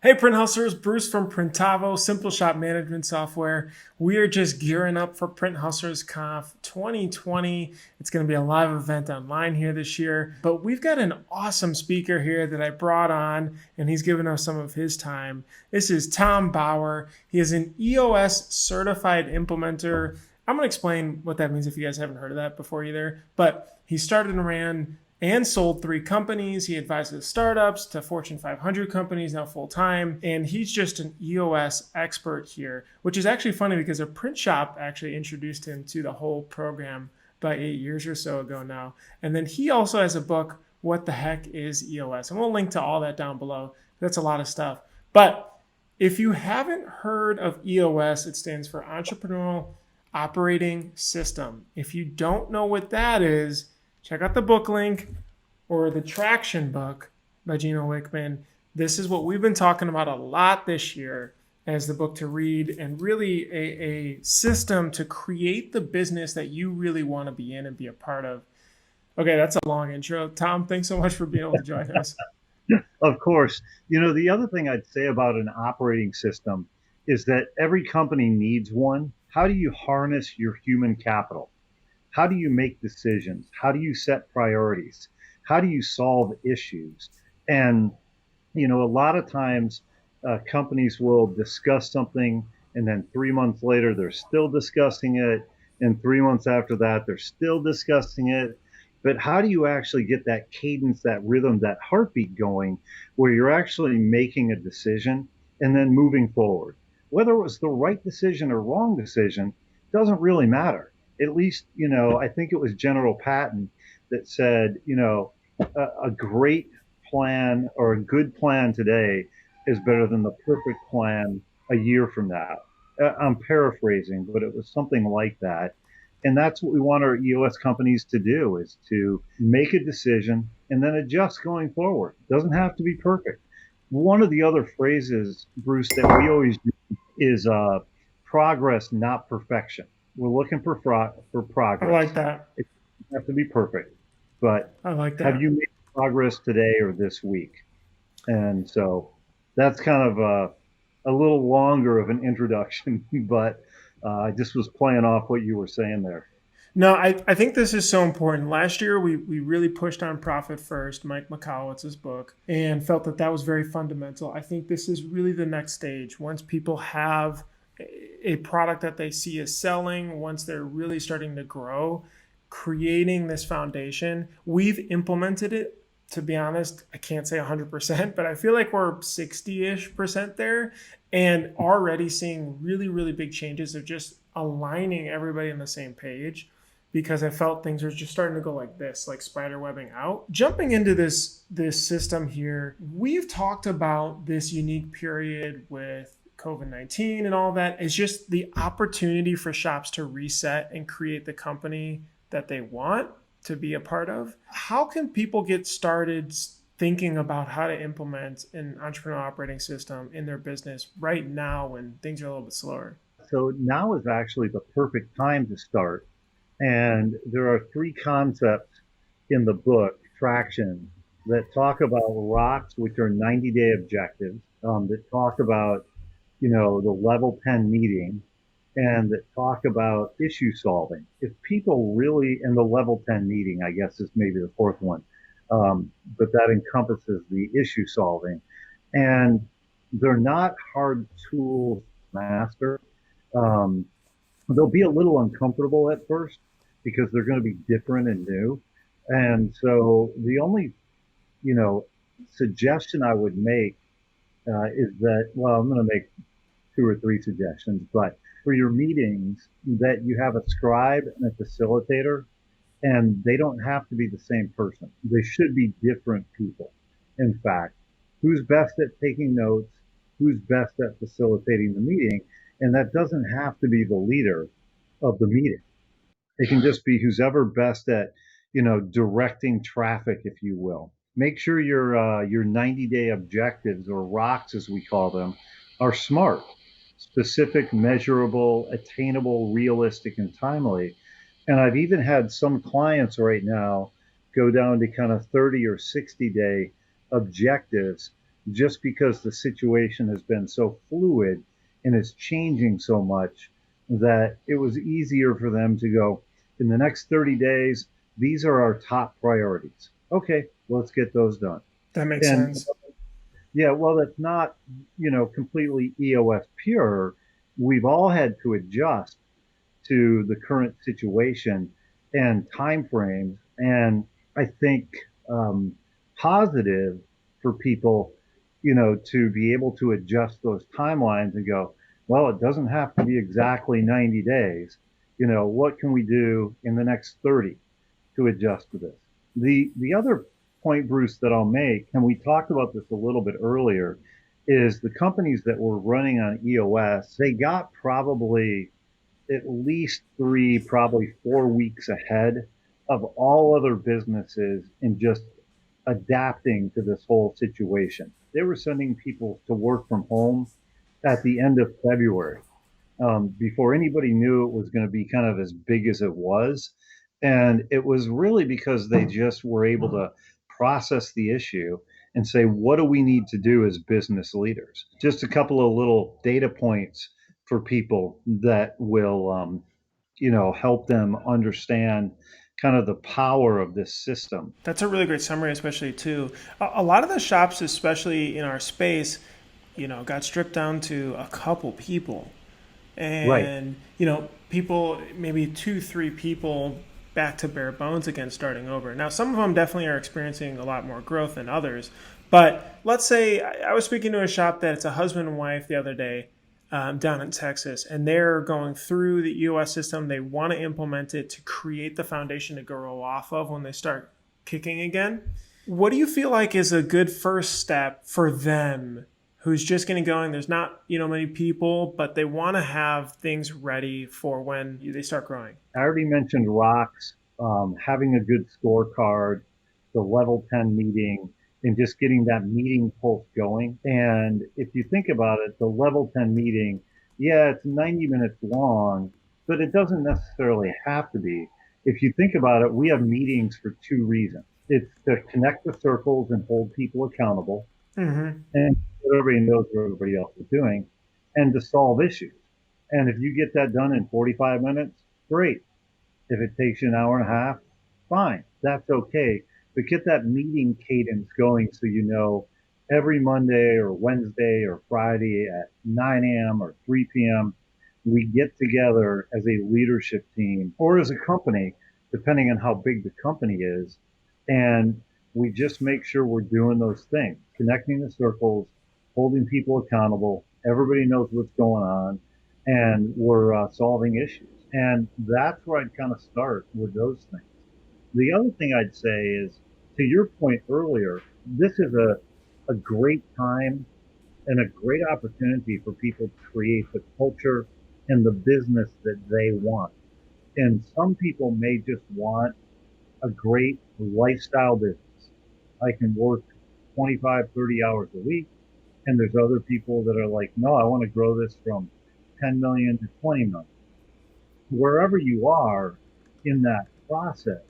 Hey, Print Hustlers, Bruce from Printavo, Simple Shop Management Software. We are just gearing up for PrintHustlers Conf 2020. It's going to be a live event online here this year, but we've got an awesome speaker here that I brought on, and he's given us some of his time. This is Tom Bouwer. He is an EOS certified implementer. I'm going to explain what that means if you guys haven't heard of that before either, but he started and ran and sold 3 companies. He advises startups to Fortune 500 companies now full time. And he's just an EOS expert here, which is actually funny because a print shop actually introduced him to the whole program about 8 years or so ago now. And then he also has a book, What the Heck is EOS? And we'll link to all that down below. That's a lot of stuff. But if you haven't heard of EOS, it stands for Entrepreneurial Operating System. If you don't know what that is, check out the book link or the Traction book by Gino Wickman. This is what we've been talking about a lot this year as the book to read, and really a system to create the business that you really want to be in and be a part of. Okay, that's a long intro. Tom, thanks so much for being able to join us. Of course. The other thing I'd say about an operating system is that every company needs one. How do you harness your human capital? How do you make decisions? How do you set priorities? How do you solve issues? And, a lot of times companies will discuss something and then 3 months later, they're still discussing it. And 3 months after that, they're still discussing it. But how do you actually get that cadence, that rhythm, that heartbeat going where you're actually making a decision and then moving forward? Whether it was the right decision or wrong decision doesn't really matter. At least, I think it was General Patton that said, a great plan or a good plan today is better than the perfect plan a year from now. I'm paraphrasing, but it was something like that. And that's what we want our EOS companies to do, is to make a decision and then adjust going forward. It doesn't have to be perfect. One of the other phrases, Bruce, that we always do is progress, not perfection. We're looking for I like progress. that. It doesn't have to be perfect, but I like have that. you made progress today or this week? And so that's kind of a little longer of an introduction, but I just was playing off what you were saying there. No, I think this is so important. Last year, we really pushed on Profit First, Mike McCowitz's book, and felt that that was very fundamental. I think this is really the next stage. Once people have a product that they see is selling, once they're really starting to grow, creating this foundation, we've implemented it. To be honest, I can't say 100%, but I feel like we're 60-ish% there, and already seeing really, really big changes of just aligning everybody on the same page, because I felt things were just starting to go like this, like spider webbing out. Jumping into this system here, we've talked about this unique period with COVID-19 and all that. It's just the opportunity for shops to reset and create the company that they want to be a part of. How can people get started thinking about how to implement an entrepreneurial operating system in their business right now when things are a little bit slower? So now is actually the perfect time to start. And there are 3 concepts in the book, Traction, that talk about rocks, which are 90-day objectives, that talk about, the level 10 meeting, and that talk about issue solving. If people really, and the level 10 meeting, I guess, is maybe the fourth one, but that encompasses the issue solving. And they're not hard tools to master. Um, they'll be a little uncomfortable at first because they're going to be different and new. And so the only, you know, suggestion I would make is that, well, I'm going to make 2 or 3 suggestions, but for your meetings, that you have a scribe and a facilitator, and they don't have to be the same person. They should be different people. In fact, who's best at taking notes, who's best at facilitating the meeting, and that doesn't have to be the leader of the meeting. It can just be who's ever best at, directing traffic, if you will. Make sure your 90-day objectives, or rocks as we call them, are smart, specific, measurable, attainable, realistic, and timely. And I've even had some clients right now go down to kind of 30 or 60-day objectives just because the situation has been so fluid and is changing so much that it was easier for them to go, in the next 30 days, these are our top priorities. Okay, let's get those done. That makes And sense. yeah, well, that's not, completely EOS pure. We've all had to adjust to the current situation and timeframes. And I think positive for people, to be able to adjust those timelines and go, well, it doesn't have to be exactly 90 days. What can we do in the next 30 to adjust to this? The other point, Bruce, that I'll make, and we talked about this a little bit earlier, is the companies that were running on EOS, they got probably at least 3, probably 4 weeks ahead of all other businesses in just adapting to this whole situation. They were sending people to work from home at the end of February, before anybody knew it was going to be kind of as big as it was. And it was really because they just were able to process the issue and say, what do we need to do as business leaders? Just a couple of little data points for people that will, help them understand kind of the power of this system. That's a really great summary, especially too. A lot of the shops, especially in our space, got stripped down to a couple people, Right. and people, maybe two, three people, back to bare bones again, starting over. Now, some of them definitely are experiencing a lot more growth than others. But let's say I was speaking to a shop that it's a husband and wife the other day, down in Texas, and they're going through the EOS system. They want to implement it to create the foundation to grow off of when they start kicking again. What do you feel like is a good first step for them who's just getting going? There's not, many people, but they want to have things ready for when they start growing. I already mentioned rocks, having a good scorecard, the level 10 meeting, and just getting that meeting pulse going. And if you think about it, the level 10 meeting, yeah, it's 90 minutes long, but it doesn't necessarily have to be. If you think about it, we have meetings for two reasons. It's to connect the circles and hold people accountable, Mm-hmm. and everybody knows what everybody else is doing, and to solve issues. And if you get that done in 45 minutes, great. If it takes you an hour and a half, fine, that's okay. But get that meeting cadence going so you know every Monday or Wednesday or Friday at 9 a.m. or 3 p.m., we get together as a leadership team or as a company, depending on how big the company is. And we just make sure we're doing those things, connecting the circles, holding people accountable. Everybody knows what's going on, and we're solving issues. And that's where I'd kind of start with those things. The other thing I'd say is, to your point earlier, this is a great time and a great opportunity for people to create the culture and the business that they want. And some people may just want a great lifestyle business. I can work 25, 30 hours a week. And there's other people that are like, no, I want to grow this from 10 million to 20 million. Wherever you are in that process,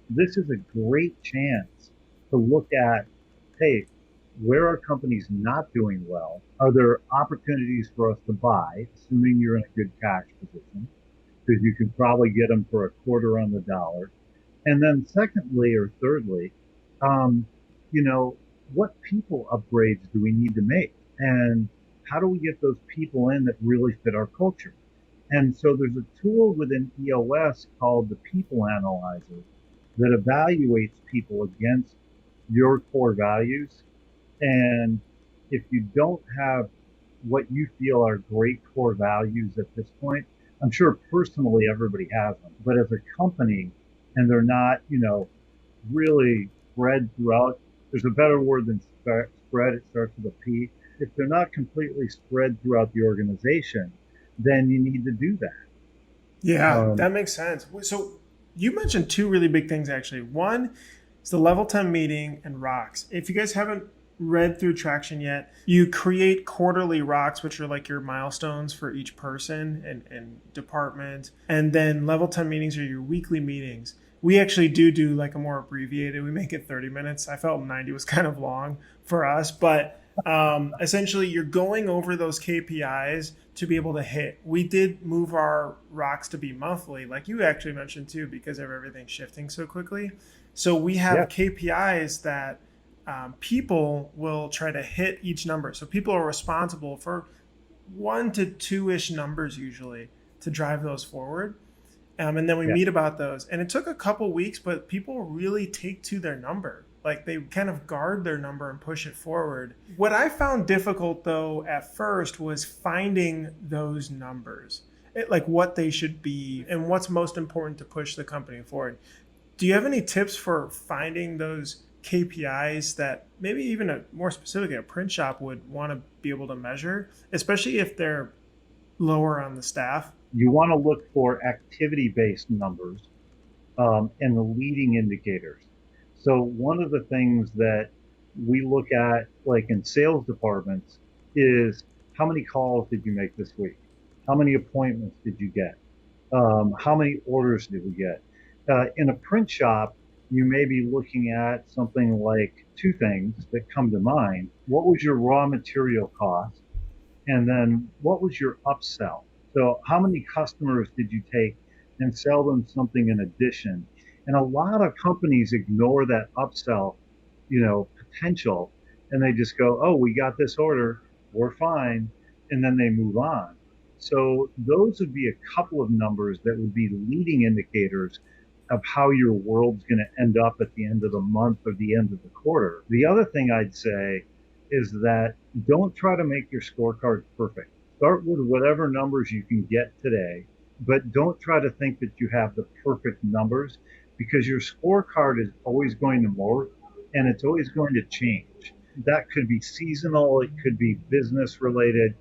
this is a great chance to look at, hey, where are companies not doing well? Are there opportunities for us to buy, assuming you're in a good cash position, because you can probably get them for a quarter on the dollar? And then secondly or thirdly, um, you know, what people upgrades do we need to make? And how do we get those people in that really fit our culture? And so there's a tool within EOS called the People Analyzer that evaluates people against your core values. And if you don't have what you feel are great core values at this point, I'm sure personally everybody has them, but as a company, and they're not, really spread throughout, there's a better word than spread, it starts with a P. If they're not completely spread throughout the organization, then you need to do that. Yeah, Um, that makes sense. So you mentioned two really big things actually. One is the level 10 meeting and rocks. If you guys haven't read through Traction yet, you create quarterly rocks, which are like your milestones for each person and department. And then level 10 meetings are your weekly meetings. We actually do like a more abbreviated, we make it 30 minutes. I felt 90 was kind of long for us, but Essentially, you're going over those KPIs to be able to hit. We did move our rocks to be monthly, like you actually mentioned too, because of everything shifting so quickly. So we Yeah, have KPIs that people will try to hit each number. So people are responsible for 1 to 2 ish numbers usually to drive those forward. And then we yeah. meet about those. And it took a couple weeks, but people really take to their number. Like they kind of guard their number and push it forward. What I found difficult though at first was finding those numbers, like what they should be and what's most important to push the company forward. Do you have any tips for finding those KPIs that maybe even more specifically a print shop would want to be able to measure, especially if they're lower on the staff? You want to look for activity-based numbers and the leading indicators. So one of the things that we look at, like in sales departments, is how many calls did you make this week? How many appointments did you get? How many orders did we get? In a print shop, you may be looking at something like two things that come to mind. What was your raw material cost? And then what was your upsell? So how many customers did you take and sell them something in addition? And a lot of companies ignore that upsell, potential, and they just go, "Oh, we got this order, we're fine," and then they move on. So those would be a couple of numbers that would be leading indicators of how your world's going to end up at the end of the month or the end of the quarter. The other thing I'd say is that don't try to make your scorecard perfect. Start with whatever numbers you can get today, but don't try to think that you have the perfect numbers because your scorecard is always going to morph and it's always going to change. That could be seasonal, it could be business related,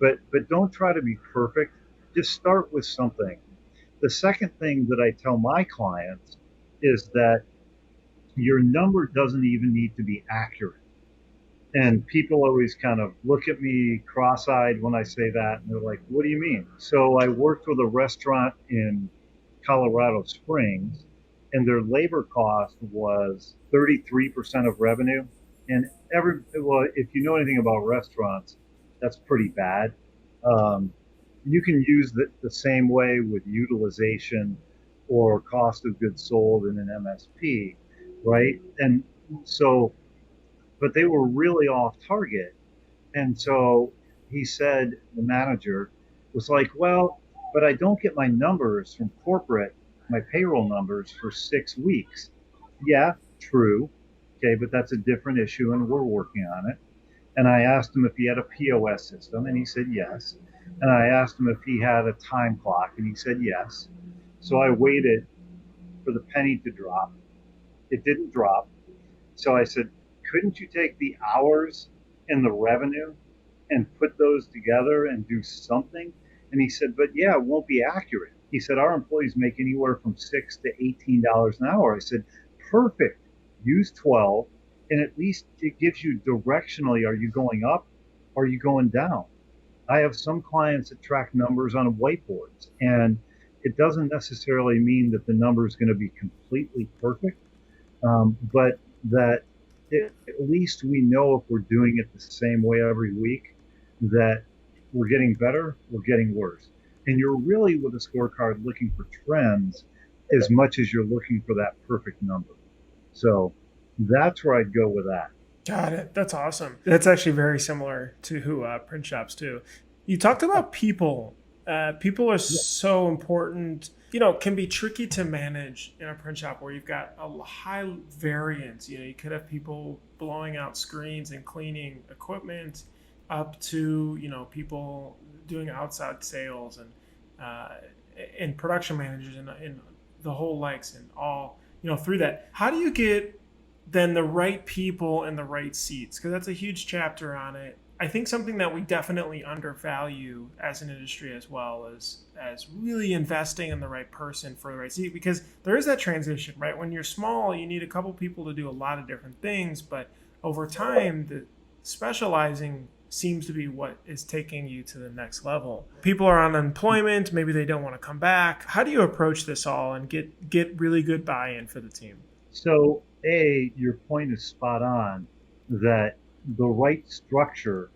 but don't try to be perfect. Just start with something. The second thing that I tell my clients is that your number doesn't even need to be accurate. And people always kind of look at me cross eyed when I say that. And they're like, what do you mean? So I worked with a restaurant in Colorado Springs, and their labor cost was 33% of revenue. And well, if you know anything about restaurants, that's pretty bad. Um, you can use the same way with utilization or cost of goods sold in an MSP, right? And so, but they were really off target. And so he said, the manager was like, well, but I don't get my numbers from corporate, my payroll numbers for 6 weeks. Yeah, true. Okay, but that's a different issue and we're working on it. And I asked him if he had a POS system, and he said yes. And I asked him if he had a time clock, and he said yes. So I waited for the penny to drop. It didn't drop. So I said, couldn't you take the hours and the revenue and put those together and do something? And he said, but yeah, it won't be accurate. He said, our employees make anywhere from $6 to $18 an hour. I said, perfect. Use 12, and at least it gives you directionally, are you going up? Or are you going down? I have some clients that track numbers on whiteboards, and it doesn't necessarily mean that the number is going to be completely perfect, but that at least we know if we're doing it the same way every week, that we're getting better, we're getting worse. And you're really with a scorecard looking for trends as much as you're looking for that perfect number. So that's where I'd go with that. Got it. That's awesome. That's actually very similar to who print shops do. You talked about people. People are Yeah, so important. Can be tricky to manage in a print shop where you've got a high variance. You could have people blowing out screens and cleaning equipment, up to people doing outside sales uh, and production managers and the whole likes and all through that. How do you get then the right people in the right seats? Because that's a huge chapter on it. I think something that we definitely undervalue as an industry as well as really investing in the right person for the right seat, because there is that transition, right? When you're small, you need a couple people to do a lot of different things, but over time, the specializing seems to be what is taking you to the next level. People are on unemployment, maybe they don't want to come back. How do you approach this all and get really good buy-in for the team? so, A, your point is spot on that the right structure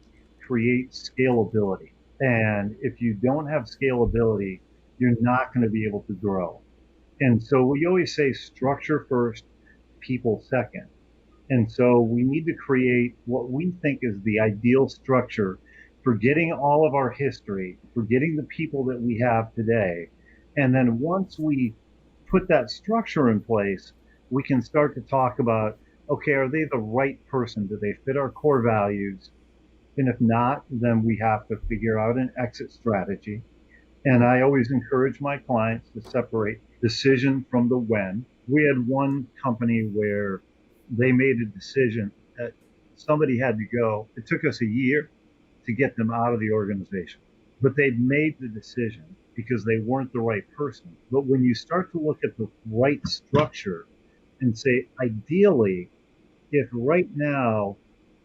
creates scalability. And if you don't have scalability, you're not going to be able to grow. And so we always say structure first, people second. And so we need to create what we think is the ideal structure, forgetting all of our history, forgetting the people that we have today. And then once we put that structure in place, we can start to talk about, okay, are they the right person? Do they fit our core values? And if not, then we have to figure out an exit strategy. And I always encourage my clients to separate decision from the when. We had one company where they made a decision that somebody had to go. It took us a year to get them out of the organization, but they'd made the decision because they weren't the right person. But when you start to look at the right structure and say, ideally, if right now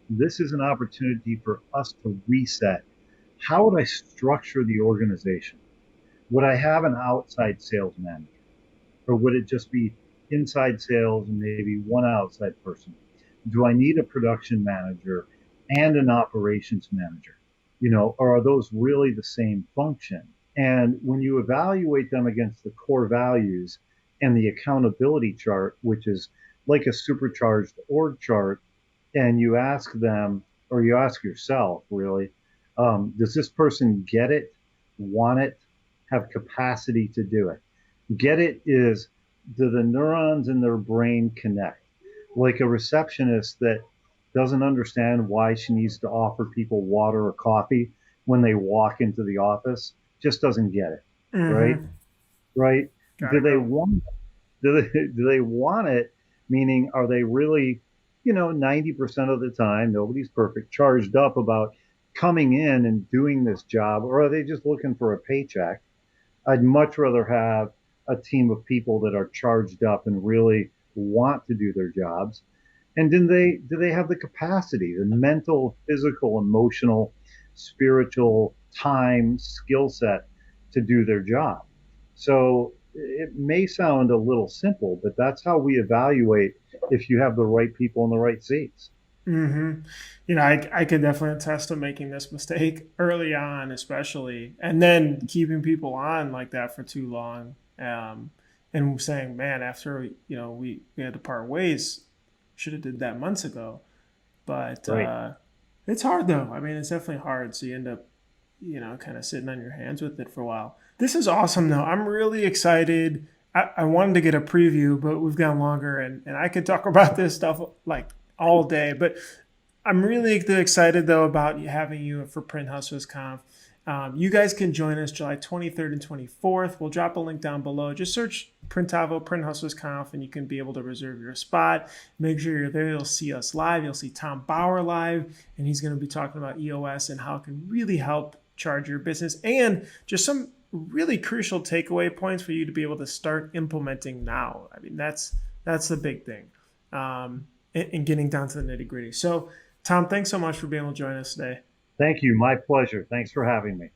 this is an opportunity for us to reset, how would I structure the organization? Would I have an outside sales manager? Or would it just be inside sales and maybe one outside person? Do I need a production manager and an operations manager? Or are those really the same function? And when you evaluate them against the core values and the accountability chart, which is like a supercharged org chart, and you ask them, or you ask yourself, really, does this person get it, want it, have capacity to do it? Get it is, do the neurons in their brain connect? Like a receptionist that doesn't understand why she needs to offer people water or coffee when they walk into the office, just doesn't get it, right? Mm-hmm. Right? Gotta Do they go. want do they want it? Meaning, are they really, 90% of the time, nobody's perfect, charged up about coming in and doing this job, or are they just looking for a paycheck? I'd much rather have a team of people that are charged up and really want to do their jobs. And do they have the capacity, the mental, physical, emotional, spiritual time, skill set to do their job? So it may sound a little simple, but that's how we evaluate if you have the right people in the right seats. Mm-hmm. I could definitely attest to making this mistake early on, especially, and then keeping people on like that for too long, and saying, "Man, after we had to part ways, should have did that months ago." But Right. it's hard though. I mean, it's definitely hard. So you end up, kind of sitting on your hands with it for a while. This is awesome though. I'm really excited. I wanted to get a preview, but we've gone longer, and I could talk about this stuff like all day. But I'm really excited though about having you for Print Hustlers Conf. You guys can join us July 23rd and 24th. We'll drop a link down below. Just search Printavo, Print Hustlers Conf, and you can be able to reserve your spot. Make sure you're there. You'll see us live. You'll see Tom Bouwer live, and he's going to be talking about EOS and how it can really help charge your business, and just some really crucial takeaway points for you to be able to start implementing now. I mean, that's the big thing, in getting down to the nitty gritty. So, Tom, thanks so much for being able to join us today. Thank you. My pleasure. Thanks for having me.